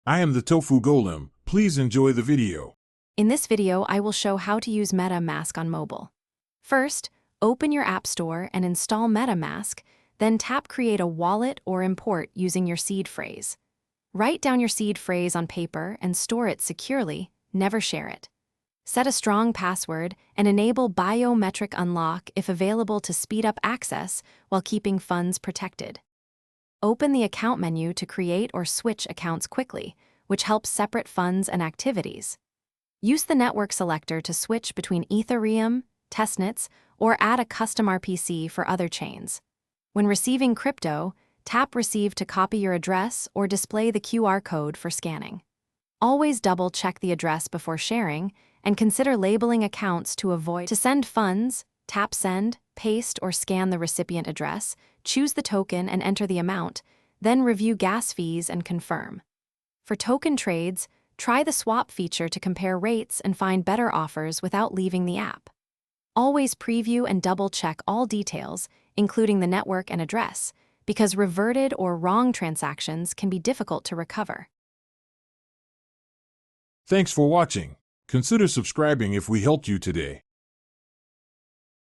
I am the Tofu Golem. Please enjoy the video. In this video, I will show how to use Metamask on mobile. First, open your App Store and install Metamask, then tap Create a Wallet or Import using your seed phrase. Write down your seed phrase on paper and store it securely, never share it. Set a strong password and enable biometric unlock if available to speed up access while keeping funds protected. Open the account menu to create or switch accounts quickly, which helps separate funds and activities. Use the network selector to switch between Ethereum, testnets, or add a custom RPC for other chains. When receiving crypto, tap Receive to copy your address or display the QR code for scanning. Always double-check the address before sharing, and consider labeling accounts to avoid. To send funds, tap Send, paste or scan the recipient address, choose the token and enter the amount, then review gas fees and confirm. For token trades, try the swap feature to compare rates and find better offers without leaving the app. Always preview and double-check all details, including the network and address, because reverted or wrong transactions can be difficult to recover. Thanks for watching. Consider subscribing if we helped you today.